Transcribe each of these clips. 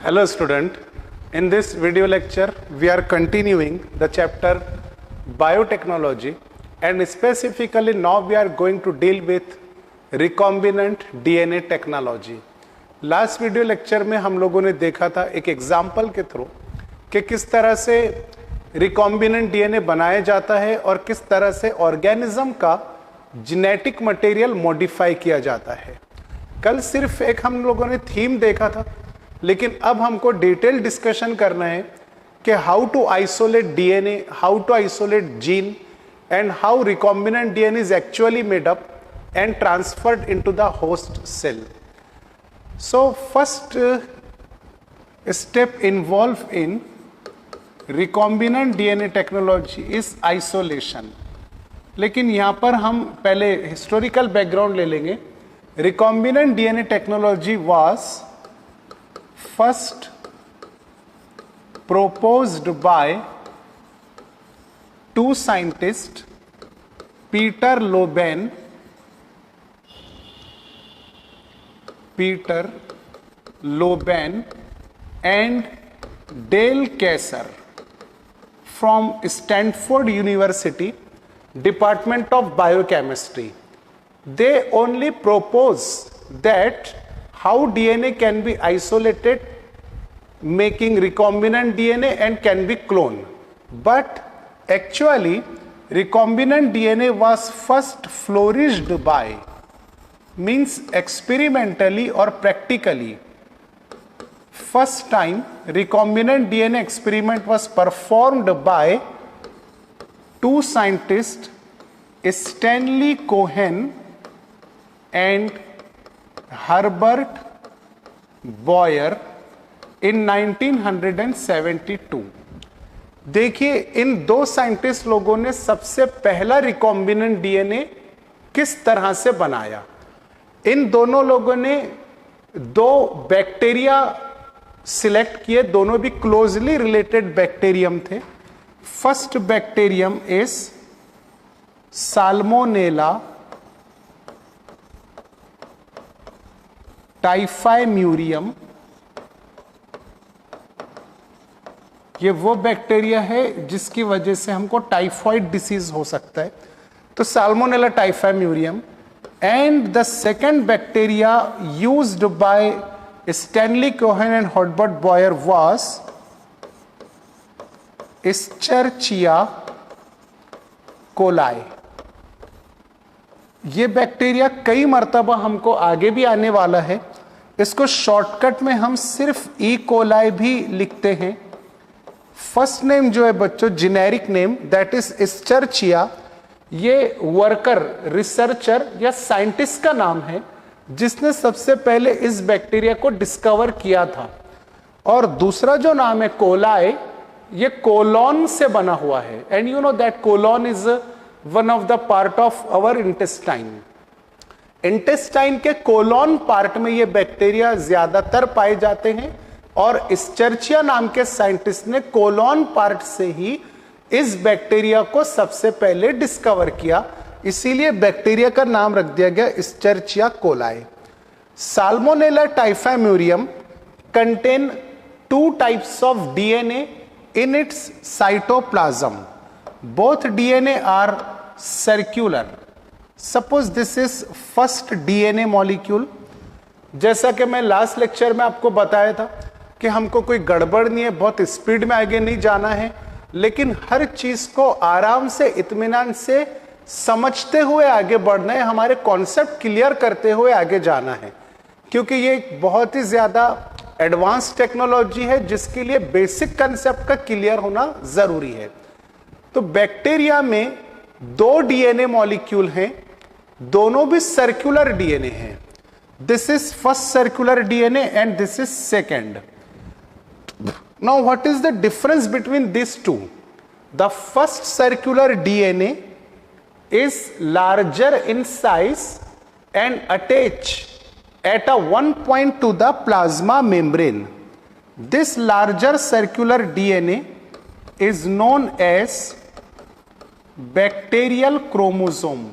Hello student, in this video lecture we are continuing the chapter biotechnology and specifically now we are going to deal with recombinant DNA technology. Last video lecture में हम लोगों ने देखा था एक example के through कि किस तरह से रिकॉम्बिनेंट डीएनए बनाया जाता है और किस तरह से ऑर्गेनिज्म का जेनेटिक मटेरियल मॉडिफाई किया जाता है। कल सिर्फ एक हम लोगों ने थीम देखा था, लेकिन अब हमको डिटेल डिस्कशन करना है कि how to isolate DNA, how to isolate gene and how recombinant DNA is actually made up and transferred into the host cell. So first step involved in recombinant DNA technology is isolation. लेकिन यहाँ पर हम पहले historical background ले लेंगे. Recombinant DNA technology was first proposed by two scientists, Peter Loban and Dale Kaiser from Stanford University, Department of Biochemistry. They only propose that how DNA can be isolated, making recombinant DNA and can be cloned. But actually, recombinant DNA was first flourished by, means experimentally or practically. First time recombinant DNA experiment was performed by two scientists, Stanley Cohen and Herbert Boyer in 1972. देखिए इन दो scientist लोगों ने सबसे पहला recombinant DNA किस तरह से बनाया. इन दोनों लोगों ने दो बैक्टीरिया सिलेक्ट किए, दोनों भी क्लोजली रिलेटेड बैक्टीरियम थे. First bacterium is salmonella typhimurium. ये वो बैक्टीरिया है जिसकी वजह से हमको टाइफाइड डिसीज हो सकता है, तो salmonella टाइफाइम्यूरियम. And the second bacteria used by Stanley Cohen and Herbert Boyer was Escherichia coli. ये बैक्टीरिया कई मर्तबा हमको आगे भी आने वाला है. इसको शॉर्टकट में हम सिर्फ ई कोलाई भी लिखते हैं. फर्स्ट नेम जो है बच्चों, generic name, that is Escherichia. ये वर्कर, रिसर्चर या साइंटिस्ट का नाम है जिसने सबसे पहले इस बैक्टीरिया को डिस्कवर किया था. और दूसरा जो नाम है कोलाई, ये कोलोन से बना हुआ है. And you know that colon is one of the part of our intestine. Intestine के कोलोन पार्ट में ये बैक्टीरिया ज्यादातर पाए जाते हैं और एस्चेरिचिया नाम के साइंटिस्ट ने कोलोन पार्ट से ही इस बैक्टीरिया को सबसे पहले डिस्कवर किया. इसीलिए बैक्टीरिया का नाम रख दिया गया escherichia coli. Salmonella typhimurium contain two types of DNA in its cytoplasm. Both DNA are circular. Suppose this is first DNA molecule. जैसा कि मैं लास्ट लेक्चर में आपको बताया था कि हमको कोई गड़बड़ नहीं है, बहुत स्पीड में आगे नहीं जाना है, लेकिन हर चीज को आराम से, इत्मीनान से समझते हुए आगे बढ़ना है. हमारे कॉन्सेप्ट क्लियर करते हुए आगे जाना है, क्योंकि ये एक बहुत ही ज्यादा एडवांस टेक्नोलॉजी है जिसके लिए बेसिक कंसेप्ट का क्लियर होना जरूरी है. तो बैक्टीरिया में दो डीएनए मॉलिक्यूल हैं, दोनों भी सर्कुलर डीएनए हैं. This is first circular DNA and this is second. Now what is the difference between these two? The first circular DNA is larger in size and attached at a one point to the plasma membrane. This larger circular DNA is known as bacterial chromosome.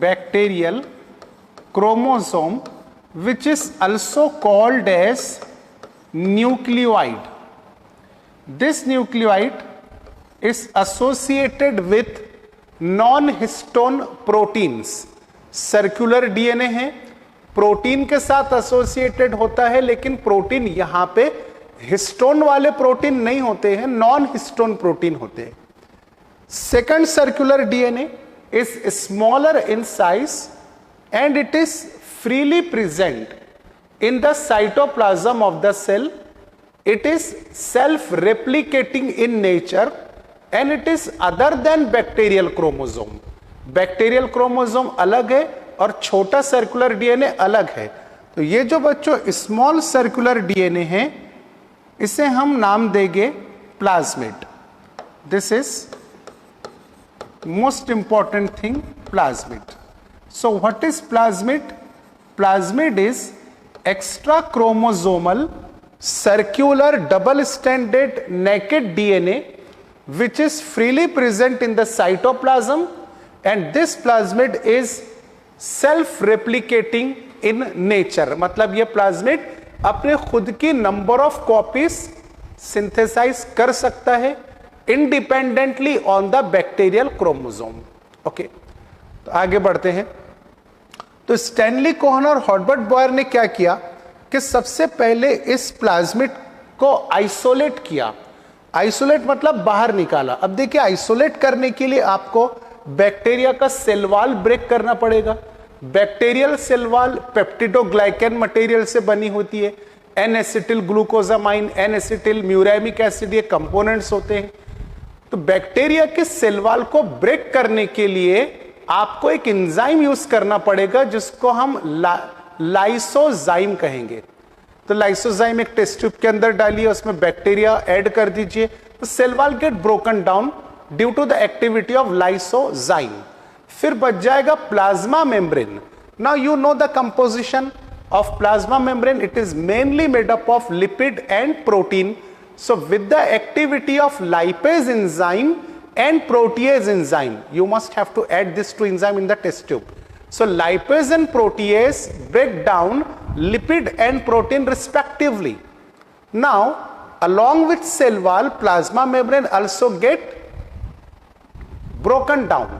Bacterial chromosome, which is also called as nucleoid. This nucleoid is associated with non-histone proteins. Circular DNA है, protein के साथ associated होता है, लेकिन protein यहां पे histone वाले protein नहीं होते हैं, नॉन हिस्टोन प्रोटीन होते हैं. Second circular DNA is smaller in size and it is freely present in the cytoplasm of the cell. It is self-replicating in nature and it is other than bacterial chromosome. Bacterial chromosome अलग है और छोटा circular DNA अलग है. तो ये जो बच्चों स्मॉल सर्कुलर डीएनए है, इसे हम नाम देंगे plasmid. This is most important thing, plasmid. So what is plasmid? Plasmid is extra chromosomal circular double-stranded naked DNA which is freely present in the cytoplasm, and this plasmid is self-replicating in nature. मतलब ये plasmid अपने खुद की number of copies synthesize कर सकता है independently on the bacterial chromosome. Okay, तो आगे बढ़ते हैं. तो स्टैनली कोहन और हॉटबर्ट बॉयर ने क्या किया कि सबसे पहले इस प्लाज्मिड को आइसोलेट किया. आइसोलेट मतलब बाहर निकाला. अब देखिए, आइसोलेट करने के लिए आपको बैक्टीरिया का सेल वॉल ब्रेक करना पड़ेगा. Bacterial cell wall peptidoglycan material से बनी होती है. N acetyl glucosamine, N acetyl muramic acid, ये कंपोनेंट्स होते हैं. तो बैक्टीरिया के सेल वॉल को ब्रेक करने के लिए आपको एक एंजाइम यूज करना पड़ेगा जिसको हम लाइसोजाइम कहेंगे. तो लाइसोजाइम एक टेस्ट ट्यूब के अंदर डालिए, उसमें बैक्टीरिया ऐड कर दीजिए, तो cell wall get broken down due to the activity of lysozyme. फिर बच जाएगा plasma membrane. Now you know the composition of plasma membrane. It is mainly made up of lipid and protein. So with the activity of lipase enzyme and protease enzyme, you must have to add this to enzyme in the test tube. So lipase and protease break down lipid and protein respectively. Now along with cell wall, plasma membrane also get broken down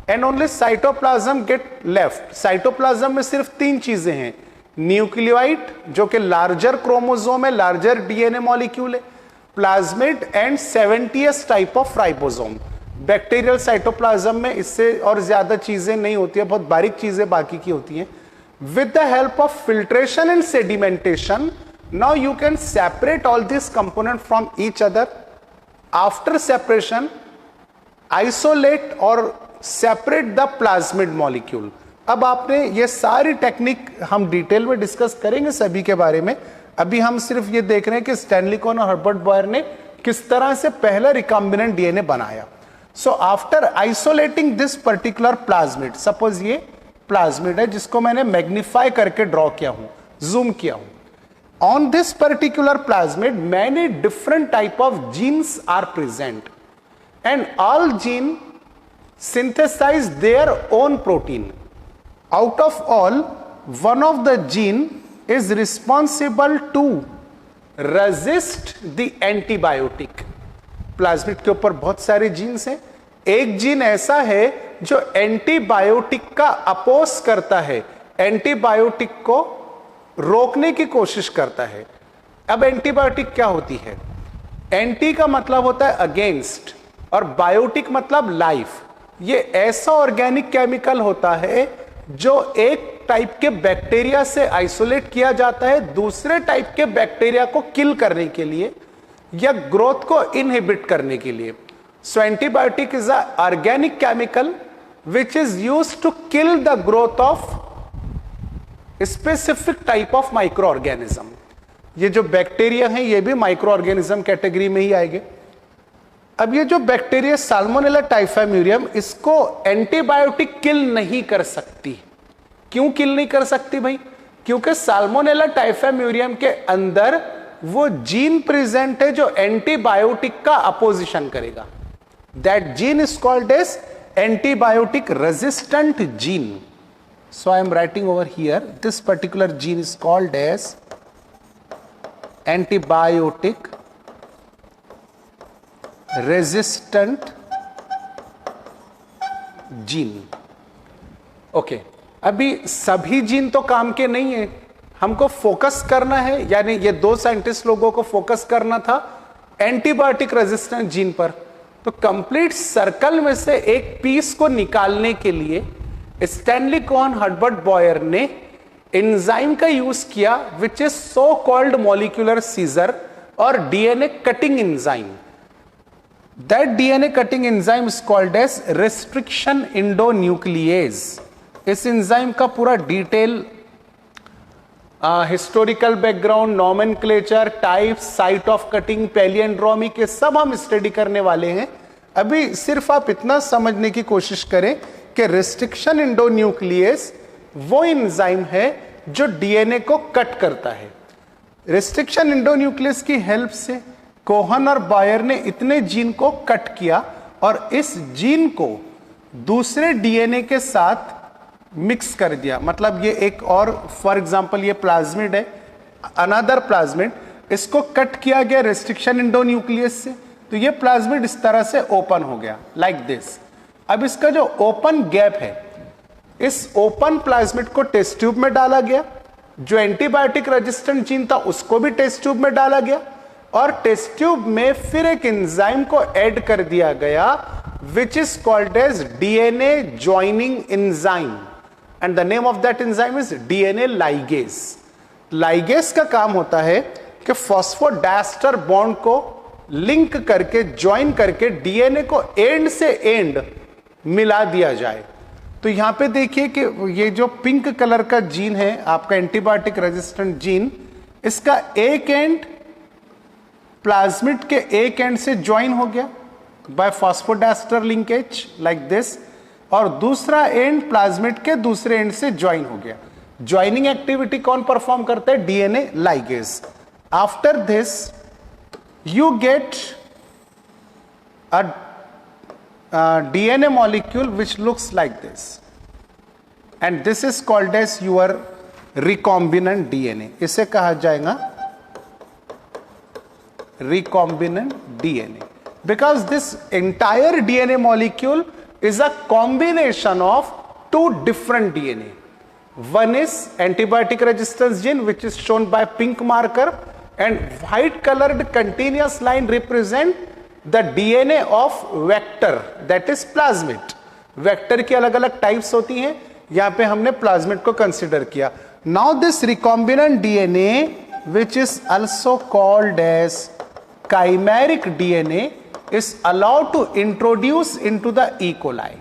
and only cytoplasm get left. cytoplasm में सिर्फ तीन चीजें हैं. Nucleoid जो कि larger chromosome है, larger DNA molecule है, plasmid and 70th type of ribosome. Bacterial cytoplasm में इससे और ज्यादा चीजें नहीं होती है, बहुत बारीक चीजें बाकी की होती हैं. With the help of filtration and sedimentation, now you can separate all this component from each other. After separation, isolate और सेपरेट द प्लाज्मिड मॉलिक्यूल. अब आपने ये सारी टेक्निक हम डिटेल में डिस्कस करेंगे सभी के बारे में. अभी हम सिर्फ ये देख रहे हैं कि स्टैनली कोहन और हर्बर्ट बॉयर ने किस तरह से पहला रिकॉम्बिनेंट डीएनए बनाया. So after isolating this particular plasmid, suppose ये प्लाज्मिड है जिसको मैंने मैग्नीफाई करके ड्रॉ किया हूं, जूम किया हूं. On this particular plasmid many different type of genes are present and all gene synthesise their own protein. Out of all, one of the gene is responsible to resist the antibiotic. Plasmid के ऊपर बहुत सारे jeans हैं. एक gene ऐसा है जो antibiotic का अपोज करता है, एंटीबायोटिक को रोकने की कोशिश करता है. अब एंटीबायोटिक क्या होती है? एंटी का मतलब होता है अगेंस्ट और बायोटिक मतलब लाइफ. ये ऐसा ऑर्गेनिक केमिकल होता है जो एक टाइप के बैक्टीरिया से आइसोलेट किया जाता है दूसरे टाइप के बैक्टीरिया को किल करने के लिए या ग्रोथ को इनहिबिट करने के लिए. So antibiotic is a organic chemical which is used to kill the growth of specific type of micro organism. ये जो बैक्टीरिया हैं ये भी माइक्रो ऑर्गेनिज्म कैटेगरी में ही आएंगे. अब ये जो बैक्टीरिया साल्मोनेला टाइफाइम्यूरियम, इसको एंटीबायोटिक किल नहीं कर सकती. क्यों किल नहीं कर सकती भाई? क्योंकि साल्मोनेला टाइफाइम्यूरियम के अंदर वो जीन प्रेजेंट है जो एंटीबायोटिक का अपोजिशन करेगा. That gene is called as antibiotic resistant gene. So I am writing over here, this particular gene is called as antibiotic resistant gene. Okay, अभी सभी जीन तो काम के नहीं है, हमको फोकस करना है, यानी ये दो साइंटिस्ट लोगों को फोकस करना था एंटीबायोटिक रेजिस्टेंट जीन पर। तो कंप्लीट सर्कल में से एक पीस को निकालने के लिए स्टैनली कोहन हर्बर्ट बॉयर ने एंजाइम का यूज किया which is so called molecular scissors और DNA cutting enzyme. That DNA cutting enzyme is called as restriction endonuclease. इस एंजाइम का पूरा detail historical background, nomenclature, type, site of cutting, palindromy के सब हम स्टडी करने वाले हैं। अभी सिर्फ आप इतना समझने की कोशिश करें कि रेस्ट्रिक्शन इंडोन्यूक्लियेज वो एंजाइम है जो डीएनए को कट करता है। रेस्ट्रिक्शन इंडोन्यूक्लियस की हेल्प से कोहन और बायर ने इतने जीन को कट किया और इस जीन को दूसरे डीएनए के साथ मिक्स कर दिया। मतलब ये एक और, फॉर एग्जांपल ये प्लाज्मिड है, अनदर प्लाज्मिड, इसको कट किया गया रेस्ट्रिक्शन इंडोन्यूक्लियस से, तो ये प्लाज्मिड इस तरह से ओपन हो गया लाइक दिस। अब इसका जो ओपन गैप है, इस ओपन प्लाज्मिड को टेस्ट ट्यूब में डाला गया, जो एंटीबायोटिक रेजिस्टेंट जीन था उसको भी टेस्ट ट्यूब में डाला गया और टेस्ट ट्यूब में फिर एक एंजाइम को ऐड कर दिया गया which is called as DNA joining enzyme and the name of that enzyme is DNA ligase. Ligase का काम होता है कि फॉस्फोडाइस्टर बॉन्ड को लिंक करके, ज्वाइन करके डीएनए को एंड से एंड मिला दिया जाए। तो यहां पे देखिए कि ये जो पिंक कलर का जीन है आपका एंटीबायोटिक रेजिस्टेंट जीन, इसका एक एंड प्लाज्मिड के एक एंड से ज्वाइन हो गया by phosphodiester linkage like this, और दूसरा एंड प्लाज्मिड के दूसरे एंड से ज्वाइन हो गया। ज्वाइनिंग एक्टिविटी कौन परफॉर्म करता है? DNA ligase. After this you get a DNA molecule which looks like this, and this is called as your recombinant DNA. इसे कहा जाएगा recombinant DNA because this entire DNA molecule is a combination of two different DNA. One is antibiotic resistance gene which is shown by pink marker, and white colored continuous line represent the DNA of vector that is plasmid. Vector की अलग अलग types होती हैं, यहां पे हमने plasmid को consider किया। Now this recombinant DNA which is also called as chimeric DNA is allowed to introduce into the E coli.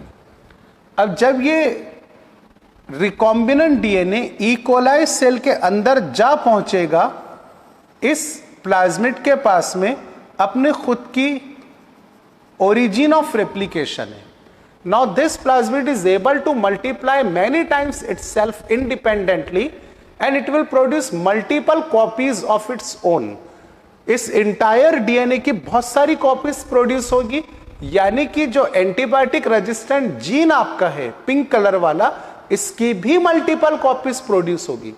अब जब ये recombinant DNA E coli cell के अंदर जा पहुंचेगा, इस प्लाज्मिड के पास में अपने खुद की origin of replication है। Now this plasmid is able to multiply many times itself independently and it will produce multiple copies of its own। इस entire DNA की बहुत सारी copies produce होगी, यानी कि जो एंटीबायोटिक रेजिस्टेंट जीन आपका है पिंक कलर वाला, इसकी भी मल्टीपल कॉपीज प्रोड्यूस होगी।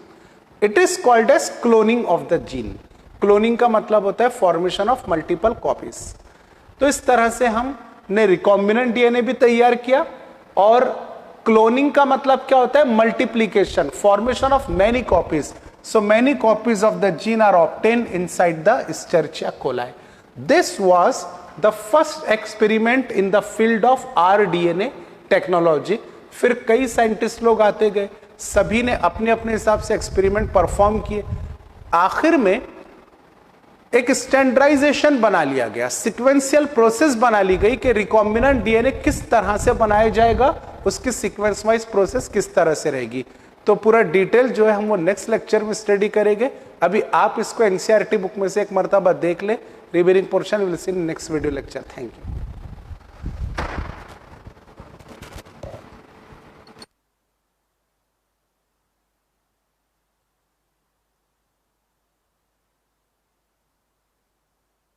It is called as cloning of the gene. Cloning का मतलब होता है फॉर्मेशन ऑफ मल्टीपल कॉपीज। तो इस तरह से हमने रिकॉम्बिनेंट डीएनए भी तैयार किया, और क्लोनिंग का मतलब क्या होता है? Multiplication, formation of many copies. So many copies of the gene are obtained inside the Escherichia coli. This was the first experiment in the field of rDNA technology. फिर कई साइंटिस्ट लोग आते गए, सभी ने अपने अपने हिसाब से एक्सपेरिमेंट परफॉर्म किए। आखिर में एक स्टैंडर्डाइजेशन बना लिया गया, सीक्वेंशियल प्रोसेस बना ली गई कि रिकॉम्बिनेंट डीएनए किस तरह से बनाया जाएगा, उसकी सीक्वेंस वाइज प्रोसेस किस तरह से रहेगी। तो पूरा डिटेल जो है हम वो नेक्स्ट लेक्चर में स्टडी करेंगे। अभी आप इसको एनसीईआरटी बुक में से एक मर्तबा देख ले। Remaining portion will see in next video lecture. Thank you.